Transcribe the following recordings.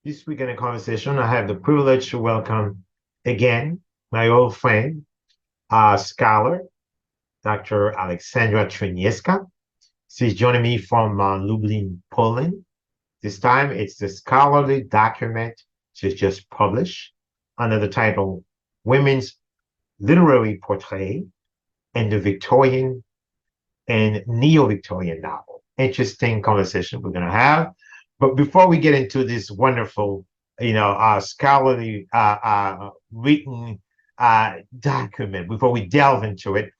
This week in a conversation, I have the privilege to welcome again my old friend, scholar, Dr. Aleksandra Tryniecka. She's joining me from Lublin, Poland. This time it's the scholarly document she's just published under the title Women's Literary Portrait in the Victorian and Neo-Victorian Novel. Interesting conversation we're going to have. But before we get into this wonderful, scholarly written document, before we delve into it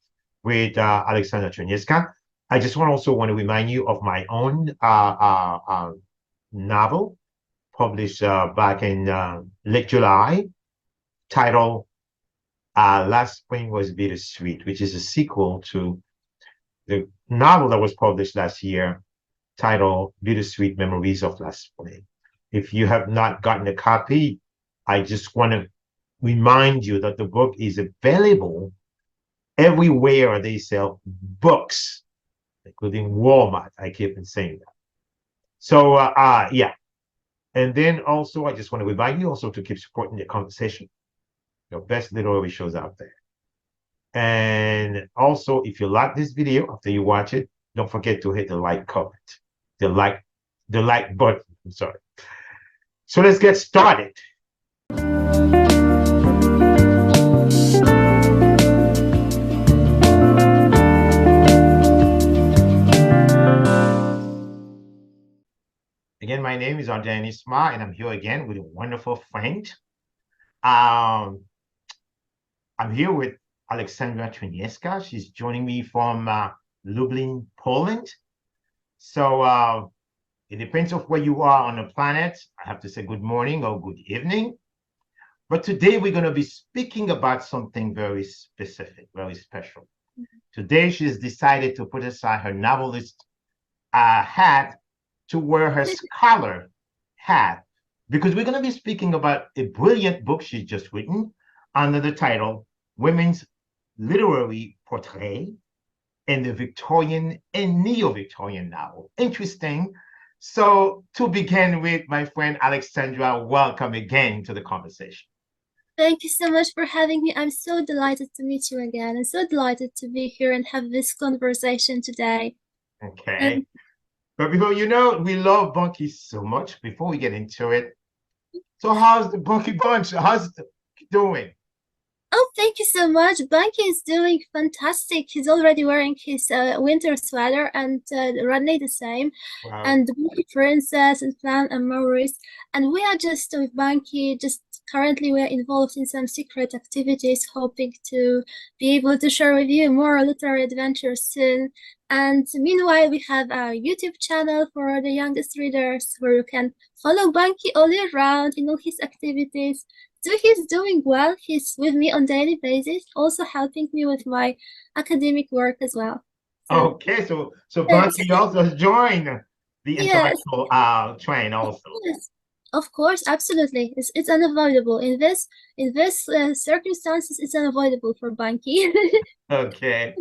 with Aleksandra Tryniecka, I just also want to remind you of my own novel published back in late July, titled Last Spring Was Bittersweet, which is a sequel to the novel that was published last year, titled Bittersweet Memories of Last Spring. If you have not gotten a copy, I just want to remind you that the book is available everywhere they sell books, including Walmart. I keep on saying that. So, yeah. And then also, I just want to remind you also to keep supporting the conversation. Your best literary shows out there. And also, if you like this video after you watch it, don't forget to hit the like comment, the like button. I'm sorry. So let's get started. Again, my name is Ardain Isma, and I'm here again with a wonderful friend. I'm here with Aleksandra Tryniecka. She's joining me from Lublin, Poland. So it depends on where you are on the planet. I have to say good morning or good evening. But today we're going to be speaking about something very specific, very special. Today she's decided to put aside her novelist hat to wear her scholar hat, because we're going to be speaking about a brilliant book she's just written under the title Women's Literary Portrait in the Victorian and Neo-Victorian Novel. Interesting. So to begin with, my friend Aleksandra, welcome again to the conversation. Thank you so much for having me. I'm so delighted to meet you again. I'm so delighted to be here and have this conversation today. Okay. But before we love Bunky so much. Before we get into it, so how's the Bunky Bunch? How's it doing? Oh, thank you so much. Banky is doing fantastic. He's already wearing his winter sweater, and Rodney the same, Wow. and the Banky Princess and Plan and Maurice. And we are just with Banky, just currently we're involved in some secret activities, hoping to be able to share with you more literary adventures soon. And meanwhile, we have our YouTube channel for the youngest readers, where you can follow Banky all year round in all his activities. So he's doing well. He's with me on daily basis, also helping me with my academic work as well. So Okay, so thanks. Bunky also has joined the Yes, intellectual train also. yes, of course, absolutely. It's unavoidable in this circumstances. It's unavoidable for Banky. Okay.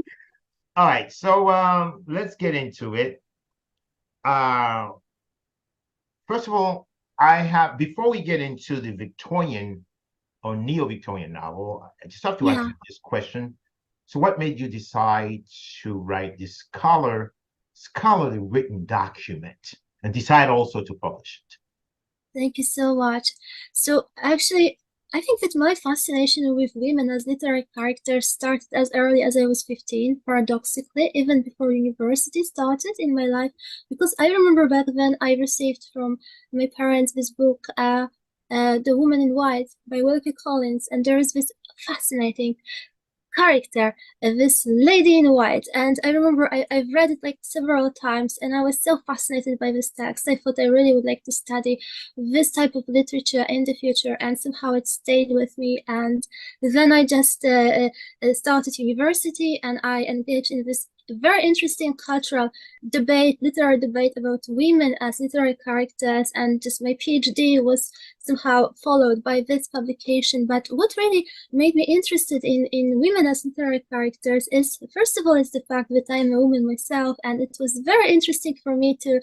All right. So let's get into it. Uh First of all, I have before we get into the Victorian or neo-Victorian novel, I just have to ask Yeah. you this question. So what made you decide to write this scholarly written document and decide also to publish it? Thank you so much. So actually, I think that my fascination with women as literary characters started as early as I was 15, paradoxically, even before university started in my life, because I remember back then I received from my parents this book, The Woman in White by Wilkie Collins, and there is this fascinating character, this lady in white. And I remember I've read it like several times, and I was so fascinated by this text. I thought I really would like to study this type of literature in the future, and somehow it stayed with me. And then I just started university, and I engaged in this very interesting cultural debate, literary debate about women as literary characters, and just my PhD was somehow followed by this publication. But what really made me interested in women as literary characters is, first of all, is the fact that I'm a woman myself, and it was very interesting for me to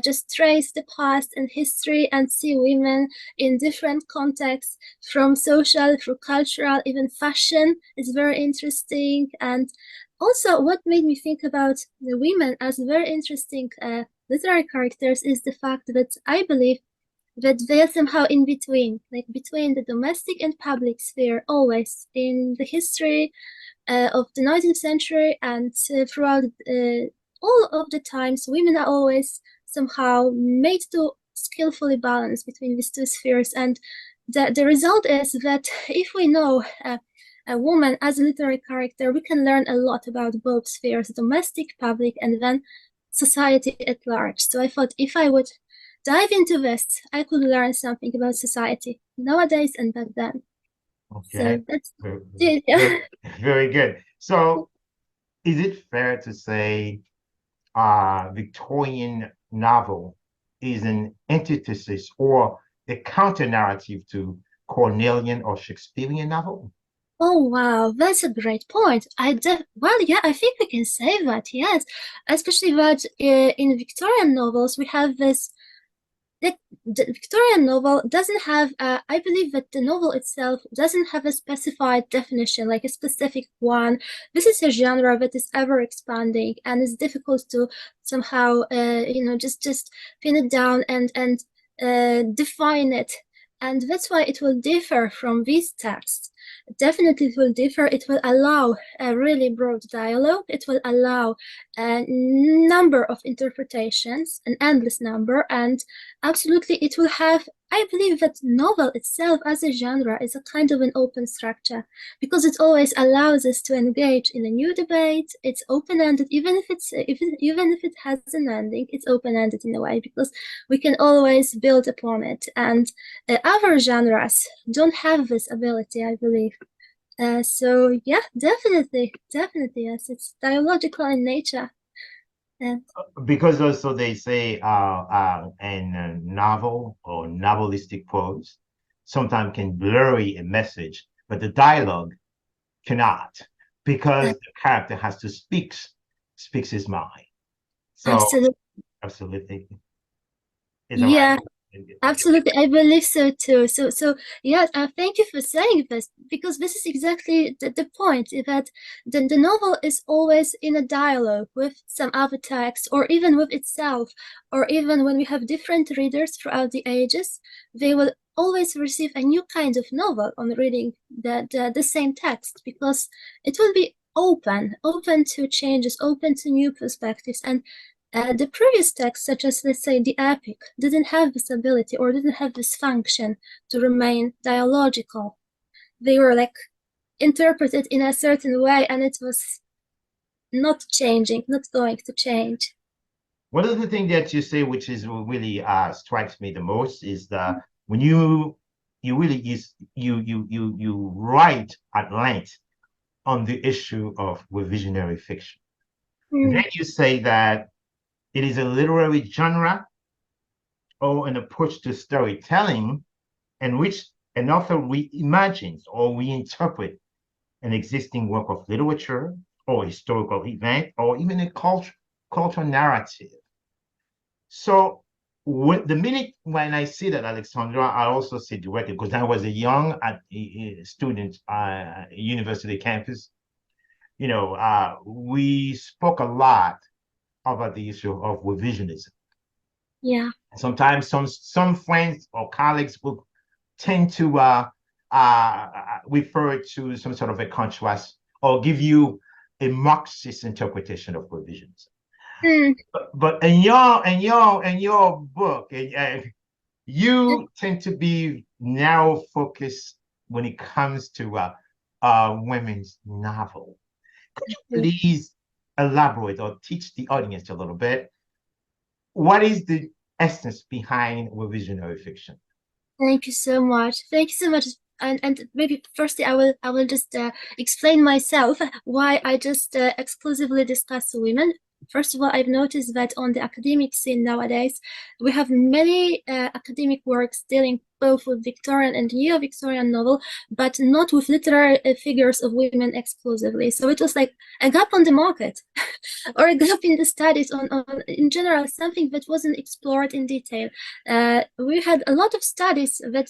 just trace the past and history and see women in different contexts, from social through cultural, even fashion is very interesting. And also what made me think about the women as very interesting literary characters is the fact that I believe that they are somehow in between, like between the domestic and public sphere, always in the history of the 19th century, and throughout all of the times, women are always somehow made to skillfully balance between these two spheres. And the result is that if we know a woman as a literary character, we can learn a lot about both spheres, domestic, public, and then society at large. So I thought if I would dive into this, I could learn something about society nowadays and back then. Okay. So that's Very, it. Yeah. very, very good. So is it fair to say Victorian novel is an antithesis or a counter narrative to Cornelian or Shakespearean novel? Oh wow, that's a great point. Well, yeah, I think we can say that, yes. Especially that in Victorian novels we have this. The Victorian novel doesn't have, I believe that the novel itself doesn't have a specified definition, like a specific one. This is a genre that is ever expanding, and it's difficult to somehow, just pin it down and define it. And that's why it will differ from these texts. Definitely it will differ. It will allow a really broad dialogue. It will allow a number of interpretations, an endless number, and absolutely it will have, I believe that novel itself as a genre is a kind of an open structure, because it always allows us to engage in a new debate. It's open-ended, even if it has an ending, it's open-ended in a way, because we can always build upon it. And other genres don't have this ability, I believe. So yeah, definitely, yes, it's dialogical in nature. And Because also they say in a novel or novelistic prose sometimes can blurry a message, but the dialogue cannot because uh, the character has to speaks his mind. So absolutely, absolutely, is that right? yeah. Absolutely, I believe so too. So yeah, thank you for saying this, because this is exactly the point, that the novel is always in a dialogue with some other text, or even with itself, or even when we have different readers throughout the ages, they will always receive a new kind of novel on reading the same text, because it will be open to changes, open to new perspectives. And the previous texts, such as, let's say, the epic, didn't have this ability or didn't have this function to remain dialogical. They were like interpreted in a certain way, and it was not changing, not going to change. One of the things that you say, which is really strikes me the most, is that when you really is you write at length on the issue of revisionary fiction. Mm, Then you say that it is a literary genre or an approach to storytelling in which an author reimagines or reinterprets an existing work of literature or historical event or even a cultural narrative. So the minute when I see that, Aleksandra, I also see directly because I was a young student university campus. We spoke a lot about the issue of revisionism. yeah. Sometimes some friends or colleagues will tend to refer to some sort of a contrast or give you a Marxist interpretation of revisions. Mm, But in your book, you tend to be narrow focused when it comes to women's novel. Could you please elaborate or teach the audience a little bit? What is the essence behind revisionary fiction? Thank you so much. Thank you so much. and maybe firstly I will just explain myself why I just exclusively discuss women. First of all, I've noticed that on the academic scene nowadays, we have many academic works dealing both with Victorian and neo-Victorian novel, but not with literary figures of women exclusively. So it was like a gap on the market, or a gap in the studies on in general, something that wasn't explored in detail. We had a lot of studies that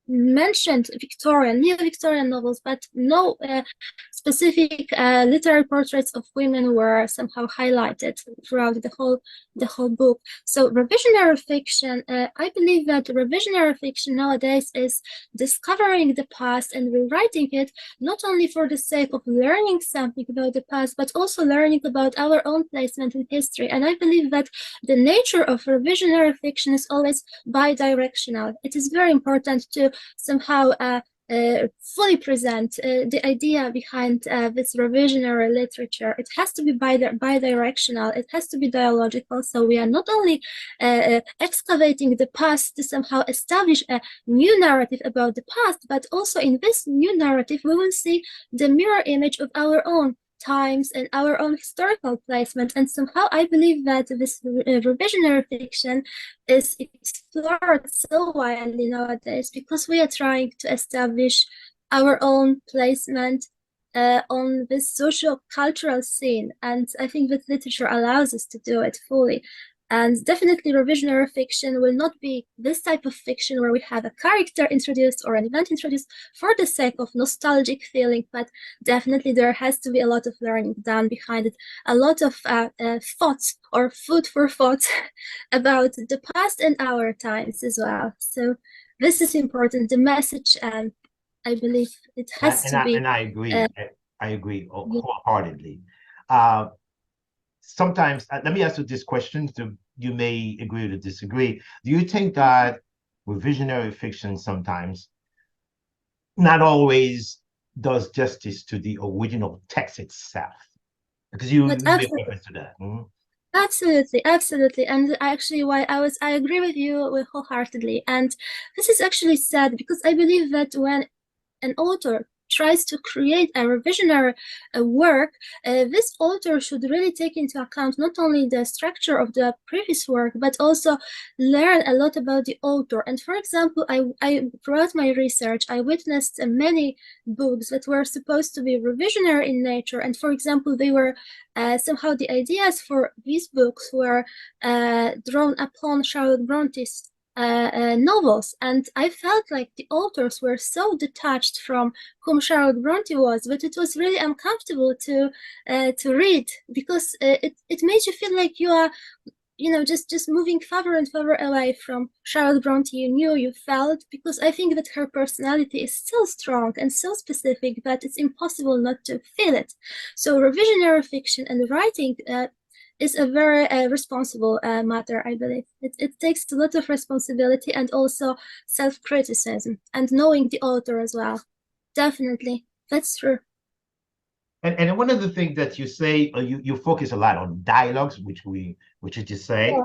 mentioned Victorian, neo-Victorian novels, but no specific literary portraits of women were somehow highlighted throughout the whole book. So revisionary fiction, I believe that revisionary fiction nowadays is discovering the past and rewriting it, not only for the sake of learning something about the past, but also learning about our own placement in history. And I believe that the nature of revisionary fiction is always bi-directional. It is very important to somehow fully present the idea behind this revisionary literature. It has to be bi-directional, it has to be dialogical, so we are not only excavating the past to somehow establish a new narrative about the past, but also in this new narrative we will see the mirror image of our own times and our own historical placement. And somehow I believe that this revisionary fiction is explored so widely nowadays because we are trying to establish our own placement on this social cultural scene. And I think that literature allows us to do it fully. And definitely revisionary fiction will not be this type of fiction where we have a character introduced or an event introduced for the sake of nostalgic feeling, but definitely there has to be a lot of learning done behind it, a lot of thoughts or food for thought about the past and our times as well. So this is important, the message, and I believe it has to be. And I agree. I agree Yeah. wholeheartedly. Sometimes, let me ask you this question, so you may agree or disagree. Do you think that revisionary fiction sometimes not always does justice to the original text itself? Because you But made reference to that. Mhm. absolutely, absolutely. And actually, I agree with you wholeheartedly. And this is actually sad because I believe that when an author tries to create a revisionary work, this author should really take into account not only the structure of the previous work, but also learn a lot about the author. And for example, throughout my research, I witnessed many books that were supposed to be revisionary in nature. And for example, they were somehow the ideas for these books were drawn upon Charlotte Bronte's novels, and I felt like the authors were so detached from whom Charlotte Bronte was that it was really uncomfortable to read because it made you feel like you are, you know, just moving further and further away from Charlotte Bronte you knew, you felt, because I think that her personality is so strong and so specific that it's impossible not to feel it. So revisionary fiction and writing is a very responsible matter, I believe. It takes a lot of responsibility and also self-criticism and knowing the author as well. Definitely, that's true. And one of the things that you say, you focus a lot on dialogues, which you just say.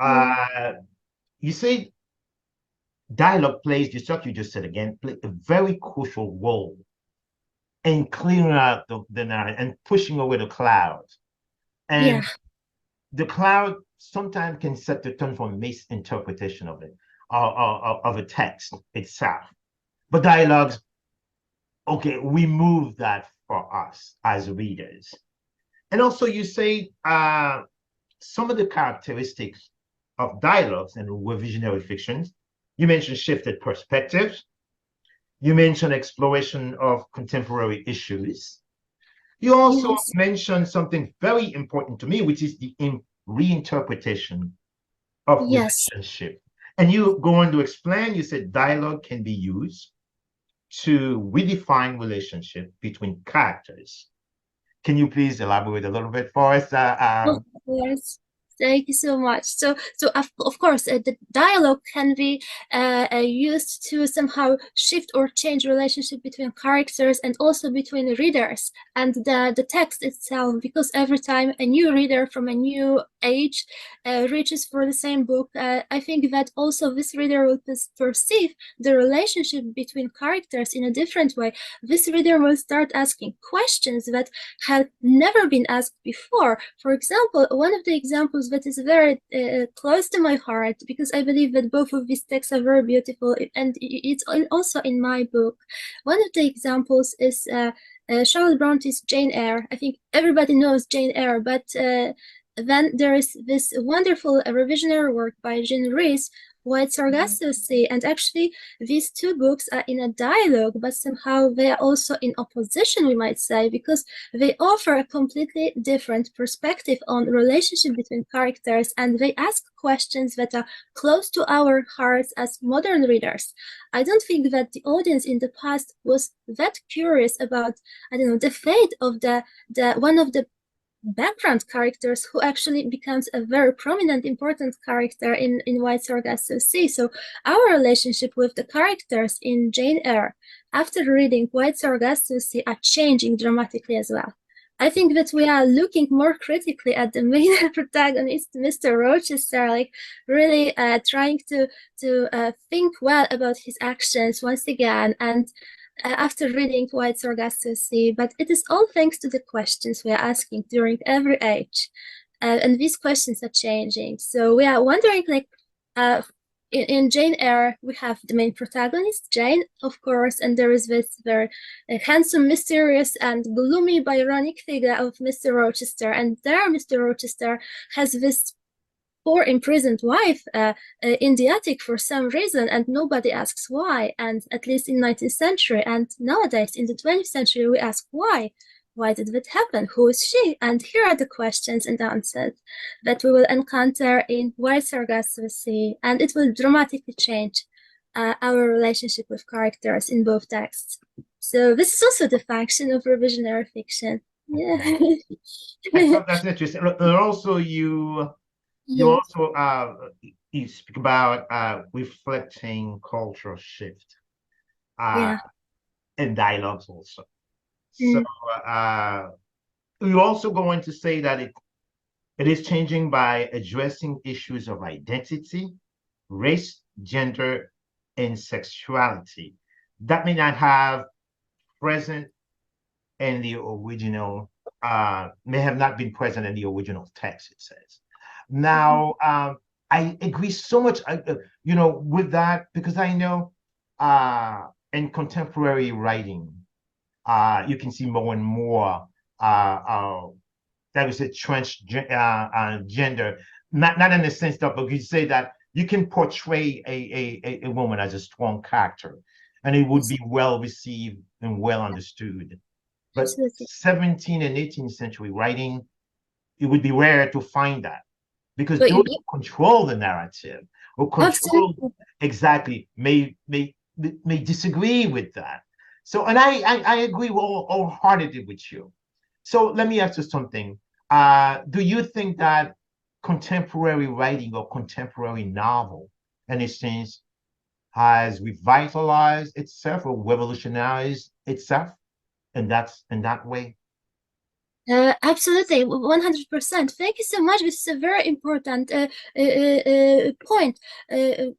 Yeah. You say dialogue plays, just like you just said again, play a very crucial role in clearing out the narrative and pushing away the clouds. Yeah. And the cloud sometimes can set the tone for misinterpretation of it, of a text itself. But dialogues, okay, remove that for us as readers. And also, you say some of the characteristics of dialogues and revisionary fictions. You mentioned shifted perspectives. You mentioned exploration of contemporary issues. You also Yes. mentioned something very important to me, which is the reinterpretation of Yes. relationship. And you go on to explain, you said dialogue can be used to redefine relationship between characters. Can you please elaborate a little bit for us? Of course. Thank you so much. So of course, the dialogue can be used to somehow shift or change relationship between characters and also between readers and the text itself, because every time a new reader from a new age reaches for the same book, I think that also this reader will perceive the relationship between characters in a different way. This reader will start asking questions that had never been asked before. For example, one of the examples that is very close to my heart, because I believe that both of these texts are very beautiful, and it's also in my book. One of the examples is Charlotte Bronte's Jane Eyre. I think everybody knows Jane Eyre, but then there is this wonderful revisionary work by Jean Rhys, White Sargasso Sea, and actually these two books are in a dialogue, but somehow they are also in opposition, we might say, because they offer a completely different perspective on the relationship between characters, and they ask questions that are close to our hearts as modern readers. I don't think that the audience in the past was that curious about, I don't know, the fate of the one of the background characters who actually becomes a very prominent, important character in White Sargasso Sea. So our relationship with the characters in Jane Eyre after reading White Sargasso Sea are changing dramatically as well. I think that we are looking more critically at the main protagonist, Mr. Rochester, like really trying to think well about his actions once again, and after reading White Sargasso Sea, but it is all thanks to the questions we are asking during every age. And these questions are changing. So we are wondering, like, in Jane Eyre, we have the main protagonist, Jane, of course, and there is this very handsome, mysterious, and gloomy, Byronic figure of Mr. Rochester. And there, Mr. Rochester has this poor imprisoned wife in the attic for some reason, and nobody asks why. And at least in 19th century, and nowadays in the 20th century, we ask why. Why did that happen? Who is she? And here are the questions and answers that we will encounter in White Sargasso Sea, and it will dramatically change our relationship with characters in both texts. So this is also the function of revisionary fiction. Yeah. That's interesting. And also you also you speak about reflecting cultural shift in dialogues also. So you also going to say that it is changing by addressing issues of identity, race, gender, and sexuality that may not have present in the original, may have not been present in the original text, it says. Now, I agree so much, with that, because I know in contemporary writing, you can see more and more that is a transgender, not in the sense that, but you say that you can portray a woman as a strong character, and it would be well received and well understood. But 17th and 18th century writing, it would be rare to find that, because those who control the narrative or control exactly may disagree with that. So, and I agree wholeheartedly with you. So let me ask you something. Do you think that contemporary writing or contemporary novel, in a sense, has revitalized itself or revolutionized itself in that way? Absolutely, 100%. Thank you so much. This is a very important point.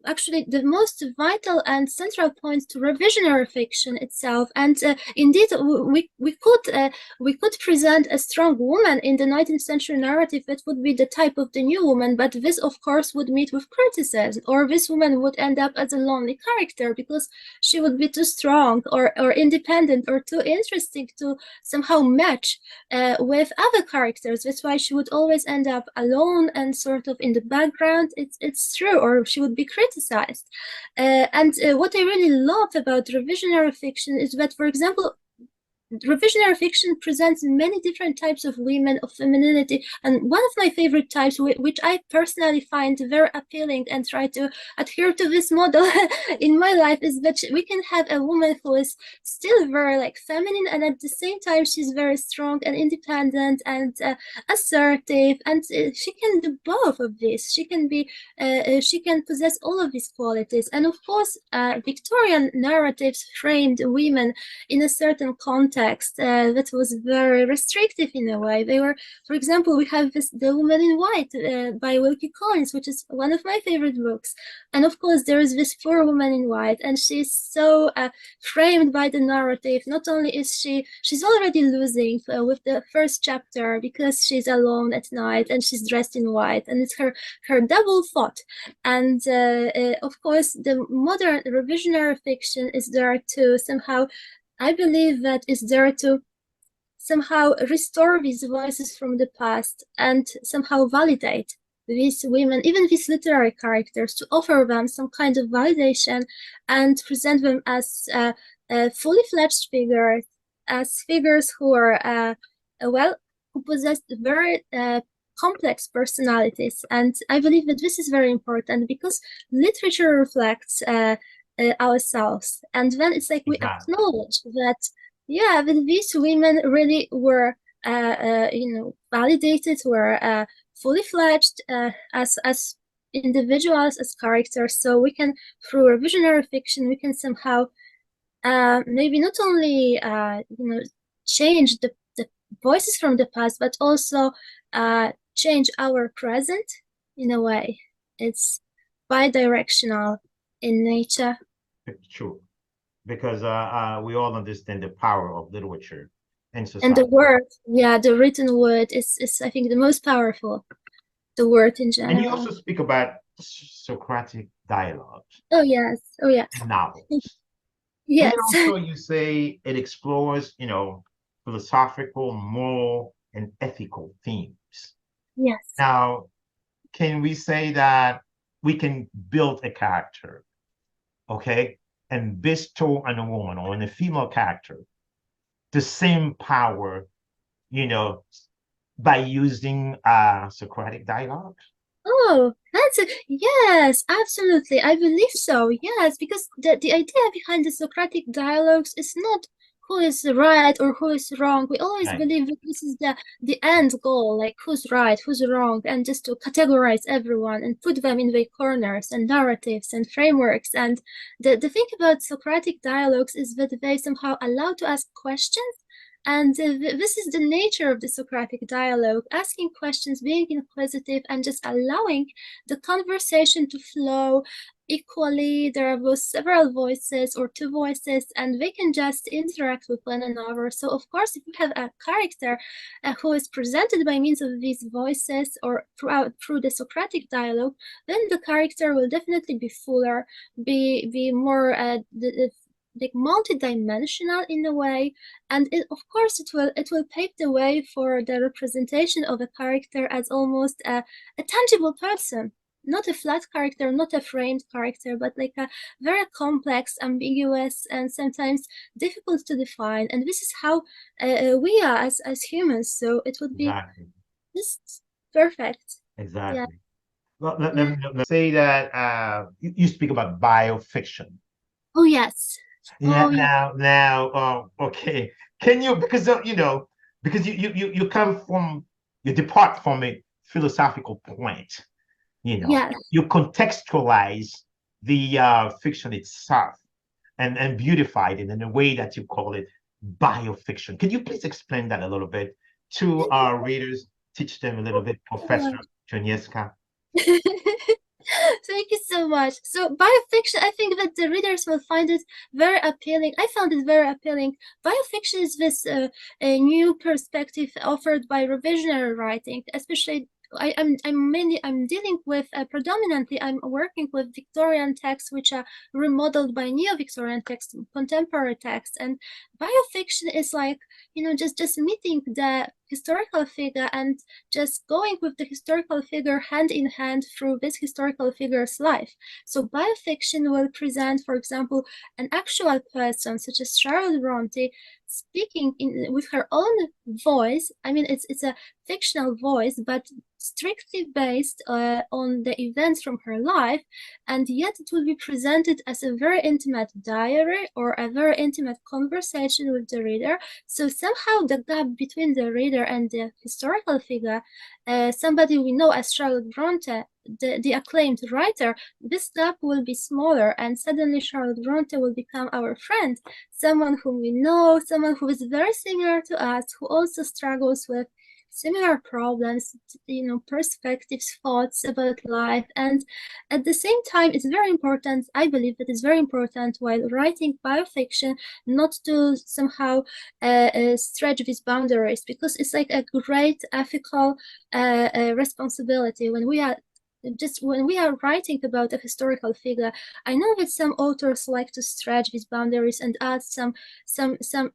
Actually, the most vital and central point to revisionary fiction itself. And indeed, we could present a strong woman in the 19th century narrative that would be the type of the new woman, but this, of course, would meet with criticism, or this woman would end up as a lonely character because she would be too strong or independent or too interesting to somehow match with other characters. That's why she would always end up alone and sort of in the background. It's true, or she would be criticized. And what I really love about revisionary fiction is that, for example, revisionary fiction presents many different types of women, of femininity, and one of my favorite types, which I personally find very appealing and try to adhere to this model in my life, is that we can have a woman who is still very like feminine, and at the same time she's very strong and independent and assertive, and she can do both of these. She can possess all of these qualities, and of course, Victorian narratives framed women in a certain context that was very restrictive in a way. They were, for example, we have The Woman in White by Wilkie Collins, which is one of my favorite books. And of course, there is this poor woman in white, and she's so framed by the narrative. Not only is she's already losing with the first chapter because she's alone at night and she's dressed in white, and it's her double thought. And of course, the modern revisionary fiction is there to somehow, I believe that is there to somehow restore these voices from the past and somehow validate these women, even these literary characters, to offer them some kind of validation and present them as fully fledged figures, as figures who are, well, who possess very complex personalities. And I believe that this is very important because literature reflects ourselves. And then it's like we acknowledge that, yeah, that these women really were, validated, were fully fledged as individuals, as characters. So we can, through revisionary fiction, we can somehow maybe not only change the voices from the past, but also change our present in a way. It's bi-directional in nature. True, because we all understand the power of literature and society. And the word, yeah, the written word is I think the most powerful, the word in general. And you also speak about Socratic dialogues. Oh yes, oh yes. And novels. Yes. And also you say it explores, philosophical, moral, and ethical themes. Yes. Now, can we say that we can build a character, okay, and bestow on a woman or on a female character the same power, by using Socratic dialogue? Oh, yes, absolutely. I believe so. Yes, because the idea behind the Socratic dialogues is not who is right or who is wrong. We always believe that this is the end goal, like who's right, who's wrong, and just to categorize everyone and put them in their corners and narratives and frameworks. And the thing about Socratic dialogues is that they somehow allow to ask questions. And this is the nature of the Socratic dialogue, asking questions, being inquisitive, and just allowing the conversation to flow equally. There are several voices or two voices, and they can just interact with one another. So, of course, if you have a character who is presented by means of these voices or through the Socratic dialogue, then the character will definitely be fuller, be more like multi-dimensional in a way, and of course it will pave the way for the representation of a character as almost a tangible person, not a flat character, not a framed character, but like a very complex, ambiguous, and sometimes difficult to define. And this is how we are as humans. So it would be just perfect. Exactly. Yeah. Well, let's say that you speak about biofiction. Oh yes. Yeah. Oh, Now, okay. Can you, because because you depart from a philosophical point. yes. You contextualize the fiction itself and beautify it in a way that you call it biofiction. Can you please explain that a little bit to our readers? Teach them a little bit, Professor Tryniecka. Thank you so much. So biofiction, I think that the readers will find it very appealing. I found it very appealing. Biofiction is this a new perspective offered by revisionary writing, especially I'm dealing with predominantly I'm working with Victorian texts which are remodeled by neo-Victorian texts, contemporary texts, and biofiction is like just meeting the historical figure and just going with the historical figure hand in hand through this historical figure's life. So biofiction will present, for example, an actual person such as Charlotte Bronte speaking with her own voice. I mean, it's a fictional voice, but strictly based on the events from her life, and yet it will be presented as a very intimate diary or a very intimate conversation with the reader. So somehow the gap between the reader and the historical figure, somebody we know as Charlotte Bronte, the acclaimed writer, this gap will be smaller, and suddenly Charlotte Bronte will become our friend, someone whom we know, someone who is very similar to us, who also struggles with similar problems, perspectives, thoughts about life. And at the same time, it's very important, I believe that it's very important while writing biofiction not to somehow stretch these boundaries, because it's like a great ethical responsibility when we are writing about a historical figure. I know that some authors like to stretch these boundaries and add some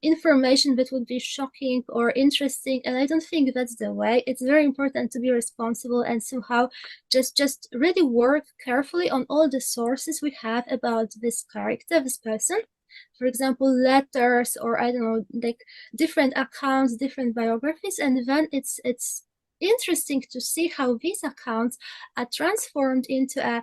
information that would be shocking or interesting, and I don't think that's the way. It's very important to be responsible and somehow just really work carefully on all the sources we have about this character, this person. For example, letters, or I don't know, like different accounts, different biographies, and then it's interesting to see how these accounts are transformed into a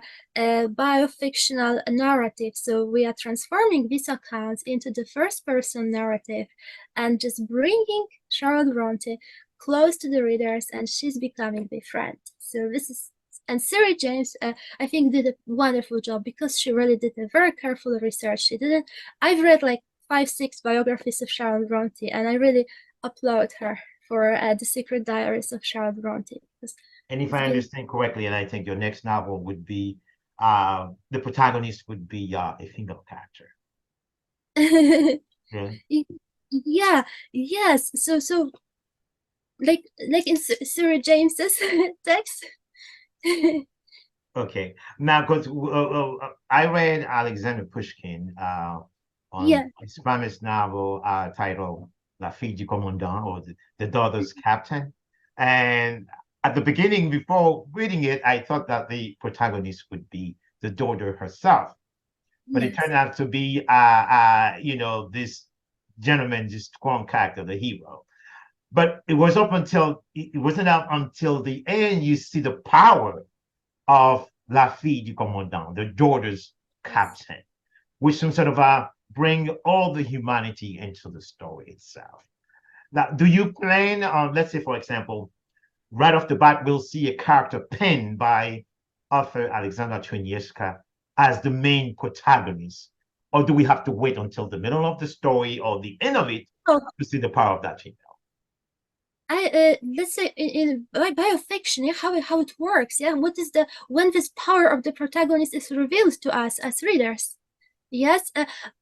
biofictional narrative. So we are transforming these accounts into the first person narrative and just bringing Charlotte Bronte close to the readers, and she's becoming their friend. So this is, and Sarah James, I think, did a wonderful job because she really did a very careful research. She didn't, I've read like 5-6 biographies of Charlotte Bronte, and I really applaud her for The Secret Diaries of Charlotte Bronte. And if I understand correctly, and I think your next novel would be, the protagonist would be a female character. Really? Yeah, yes. So like in Sarah James's text. Okay. Now, because I read Alexander Pushkin on his famous novel titled La Fille du Commandant, or the Daughter's Captain. And at the beginning, before reading it, I thought that the protagonist would be the daughter herself. But it turned out to be, this gentleman, this strong character, the hero. But it wasn't out until the end you see the power of La Fille du Commandant, the daughter's captain, which some sort of bring all the humanity into the story itself. Now, do you plan on, let's say, for example, right off the bat, we'll see a character penned by author Aleksandra Tryniecka as the main protagonist? Or do we have to wait until the middle of the story or the end of it to see the power of that female? Let's say in biofiction, how it works, what is when this power of the protagonist is revealed to us as readers. Yes.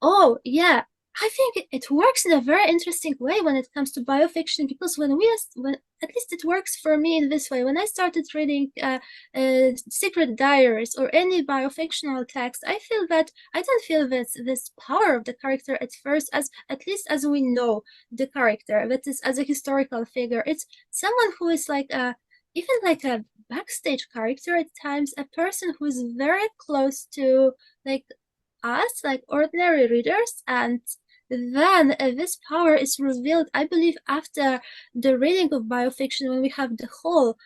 Oh yeah, I think it works in a very interesting way when it comes to biofiction, because when at least it works for me in this way. When I started reading Secret Diaries or any biofictional text, I don't feel this power of the character at first, at least as we know the character, that is as a historical figure. It's someone who is like even like a backstage character at times, a person who is very close to like us, like ordinary readers, and then this power is revealed, I believe, after the reading of biofiction. When we have the whole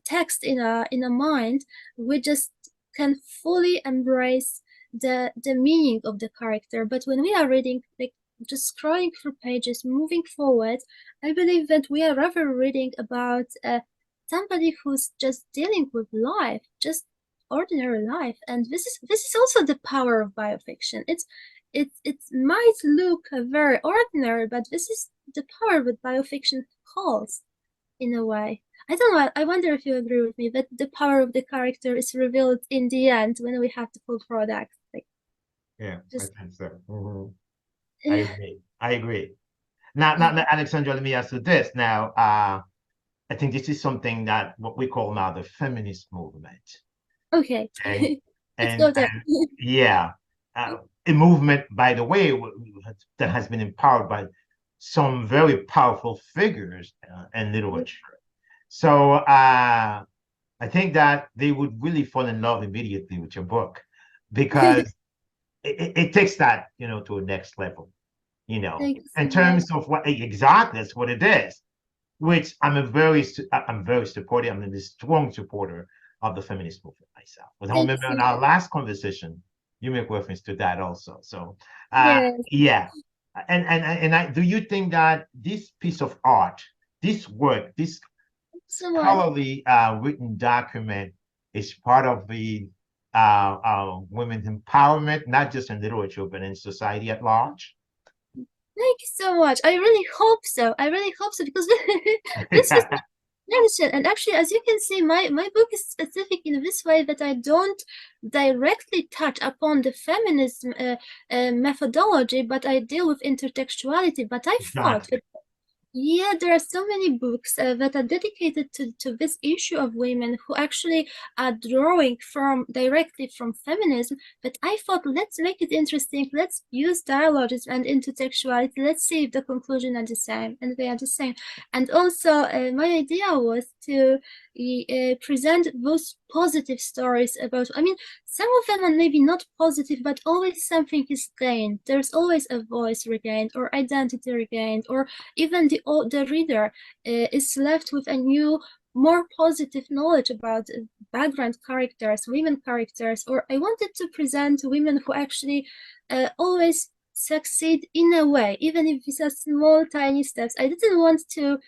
text in a mind, we just can fully embrace the meaning of the character. But when we are reading, like just scrolling through pages, moving forward, I believe that we are rather reading about somebody who's just dealing with life, just ordinary life. And this is also the power of biofiction. It might look very ordinary, but this is the power that biofiction holds in a way. I don't know, I wonder if you agree with me that the power of the character is revealed in the end when we have the full product. Like, yeah, just... I think so. Mm-hmm. I agree. Now, Aleksandra, let me ask you this. Now, I think this is something that what we call now the feminist movement. Okay. Let's go there. Yeah. A movement, by the way, that has been empowered by some very powerful figures in literature. So I think that they would really fall in love immediately with your book because it takes that, to a next level, Thank you in so much. terms of what exactly that's what it is, which I'm very supportive. I'm a strong supporter of the feminist movement myself. But I Thank you remember so in our much. last conversation, you make reference to that also. So, Yes, yeah. Do you think that this piece of art, this work, this so much. scholarly written document is part of the women's empowerment, not just in literature, but in society at large? Thank you so much. I really hope so. I really hope so because this was mentioned. And actually, as you can see, my book is specific in this way that I don't directly touch upon the feminism methodology, but I deal with intertextuality. But I thought Exactly. that yeah, there are so many books that are dedicated to this issue of women who actually are drawing from directly from feminism. But I thought, let's make it interesting. Let's use dialogism and intertextuality. Let's see if the conclusion are the same, and they are the same. And also, my idea was to present those positive stories about. I mean, some of them are maybe not positive, but always something is gained. There's always a voice regained, or identity regained, or even the reader is left with a new, more positive knowledge about background characters, women characters, or I wanted to present women who actually always succeed in a way, even if it's a small, tiny steps. I didn't want to.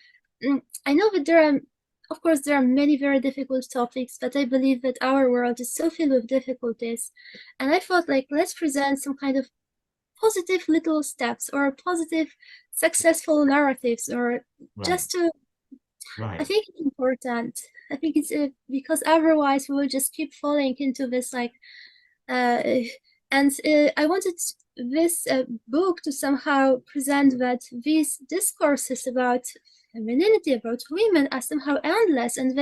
I know that there are. Of course, there are many very difficult topics, but I believe that our world is so filled with difficulties. And I thought, like, let's present some kind of positive little steps or positive successful narratives or Right. just to I Right. think it's important. I think it's because otherwise we will just keep falling into this like uh and I wanted this book to somehow present that these discourses about femininity, about women, are somehow endless, and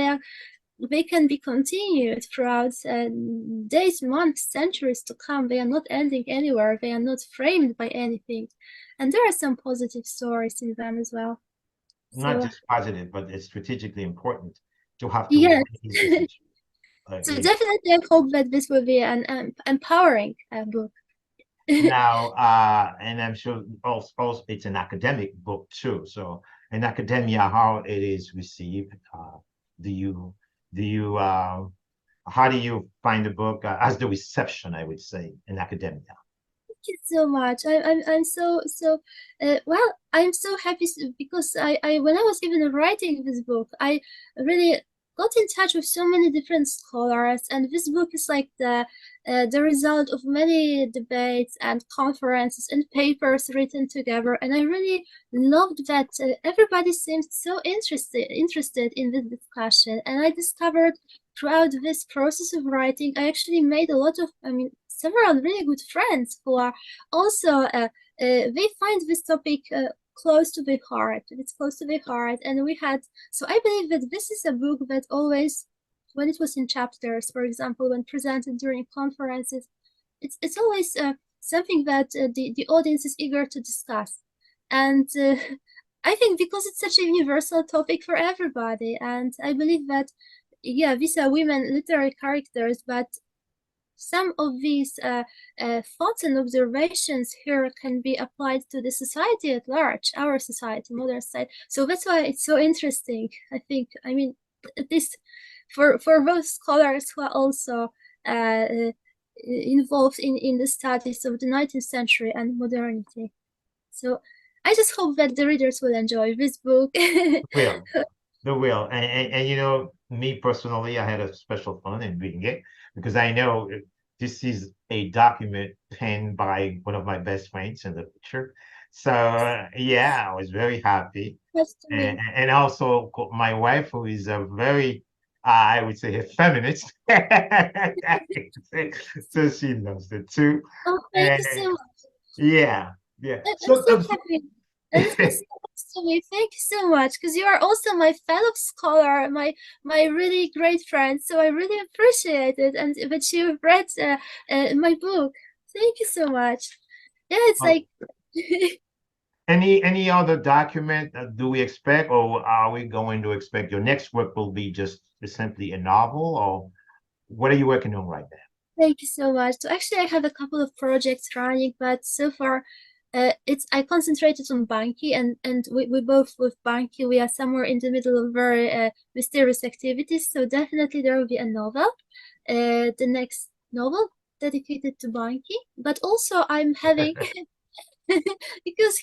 they can be continued throughout days, months, centuries to come. They are not ending anywhere. They are not framed by anything. And there are some positive stories in them as well. Not So, just positive, but it's strategically important to have to yes. raise this issue. So definitely I hope that this will be an empowering book. Now, and I'm sure also it's an academic book too. So in academia, how it is received, do you do you how do you find the book as the reception, I would say, in academia? Thank you so much. I'm so well. I'm so happy because I when I was even writing this book, I really got in touch with so many different scholars, and this book is like the result of many debates and conferences and papers written together. And I really loved that everybody seemed so interested in this discussion. And I discovered throughout this process of writing, I actually made a lot of, I mean, several really good friends who are also they find this topic close to their heart. It's close to their heart, and we had. So I believe that this is a book that always, when it was in chapters, for example, when presented during conferences, it's always something that the audience is eager to discuss, and. I think because it's such a universal topic for everybody, and I believe that, yeah, these are women literary characters, but some of these thoughts and observations here can be applied to the society at large, our society, modern society. So that's why it's so interesting. I think, I mean, this for those scholars who are also involved in the studies of the 19th century and modernity. So I just hope that the readers will enjoy this book. Will, the will, and me personally, I had a special fun in reading it because I know this is a document penned by one of my best friends in the picture. So yeah, I was very happy, That's to and me. and also my wife, who is a very, I would say, a feminist, so she loves it too, Oh, thank and you so much. yeah, yeah. I'm so happy. And it means so much to me. Thank you so much, because you are also my fellow scholar, my really great friend. So I really appreciate it, and that you read my book. Thank you so much. Yeah, it's Oh, like Any other document do we expect, or are we going to expect your next work will be just simply a novel, or what are you working on right now? Thank you so much. So actually, I have a couple of projects running, but so far, it's I concentrated on Banki, and we both with Banki, we are somewhere in the middle of very mysterious activities. So definitely there will be a novel, the next novel dedicated to Banki. But also I'm having because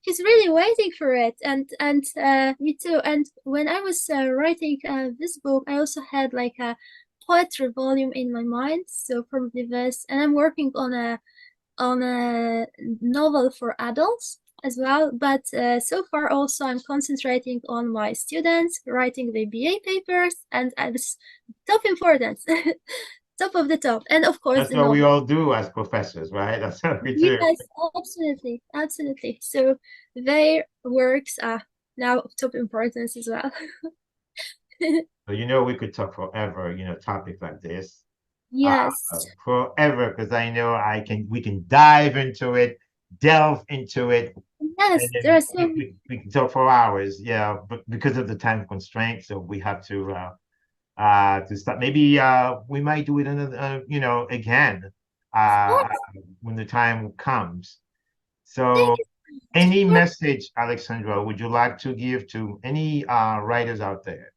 he's really waiting for it, and me too. And when I was writing this book, I also had like a poetry volume in my mind, so probably this. And I'm working on a novel for adults as well. But so far, also I'm concentrating on my students writing the BA papers, and it's top importance, top of the top, and of course That's the what we novel. all do as professors, right? That's what we do. Yes, absolutely, absolutely. So their works are now of top importance as well. So, we could talk forever, topics like this, Yes, forever, because I know we can dive into it, delve into it, and yes, there are then so we can talk for hours. Yeah, but because of the time constraint, so we have to start. Maybe we might do it another, again, of uh, course. when the time comes. Thank So, you so much. any Of course, message, Alexandra, would you like to give to any writers out there,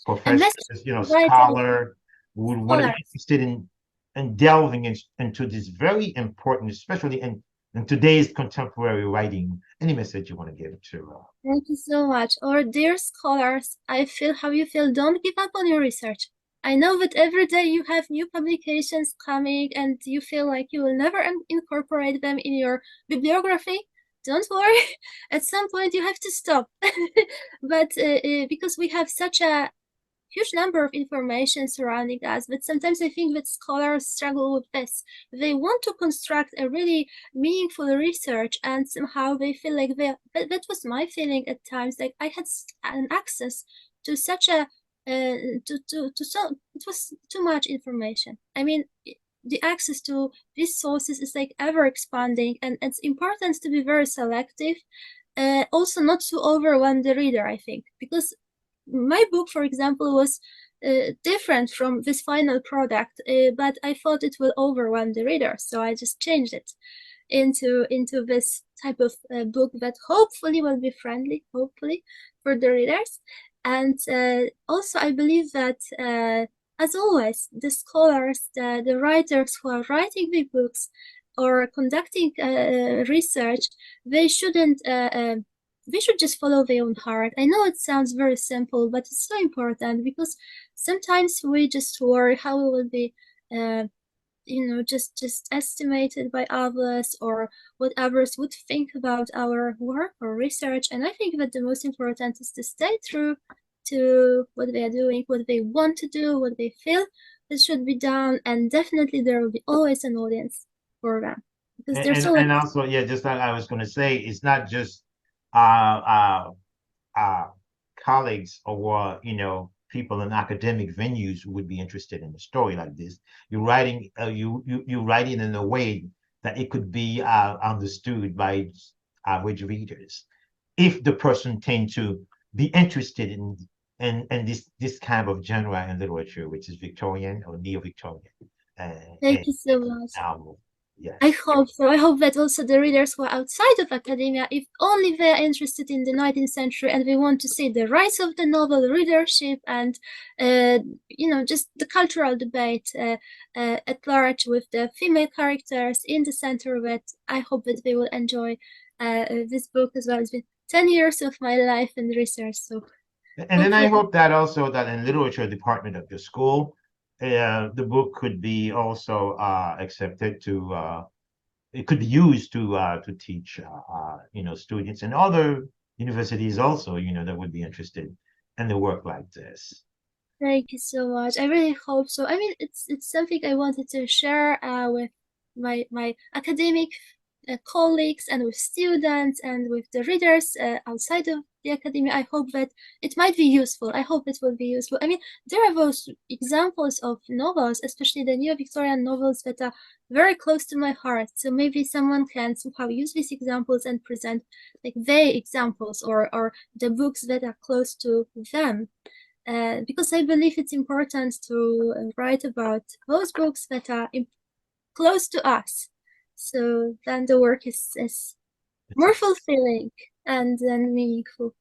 a message professors, to writers, scholar, who would want to be scholars. interested in delving into this very important, especially in today's contemporary writing? Any message you want to give to? Thank you so much. Or dear scholars, I feel how you feel. Don't give up on your research. I know that every day you have new publications coming and you feel like you will never incorporate them in your bibliography. Don't worry. At some point you have to stop. But because we have such a huge number of information surrounding us, but sometimes I think that scholars struggle with this. They want to construct a really meaningful research, and somehow they feel like that was my feeling at times, like I had an access to such a to so it was too much information. I mean, the access to these sources is like ever expanding, and it's important to be very selective. Also not to overwhelm the reader, I think, because my book, for example, was different from this final product, but I thought it will overwhelm the reader, so I just changed it into this type of book that hopefully will be friendly, hopefully, for the readers. And also, I believe that, as always, the scholars, the writers who are writing the books or conducting research, they shouldn't we should just follow their own heart. I know it sounds very simple, but it's so important because sometimes we just worry how we will be, just estimated by others or what others would think about our work or research. And I think that the most important is to stay true to what they are doing, what they want to do, what they feel that should be done, and definitely there will be always an audience for them because And there's and, always and also, yeah, just like I was going to say, it's not just uh, uh, uh, colleagues or people in academic venues who would be interested in a story like this. You're writing you writing in a way that it could be understood by average readers if the person tend to be interested in this kind of genre in literature, which is Victorian or neo-Victorian thank and you so much. novel. I Yes. hope so. I hope that also the readers who are outside of academia, if only they're interested in the 19th century and they want to see the rise of the novel readership and, just the cultural debate at large with the female characters in the center of it, I hope that they will enjoy this book as well. It's been 10 years of my life in research, so And then I hopefully, hope that also that in literature department of your school, the book could be also accepted to it could be used to teach students and other universities also that would be interested in the work like this. thank you so much. I really hope so. I mean, it's something I wanted to share with my academic colleagues and with students and with the readers outside of the academia, I hope that it might be useful. I hope it will be useful. I mean, there are those examples of novels, especially the new Victorian novels, that are very close to my heart. So maybe someone can somehow use these examples and present like their examples or the books that are close to them. Because I believe it's important to write about those books that are close to us. So then the work is more fulfilling and then meaningful.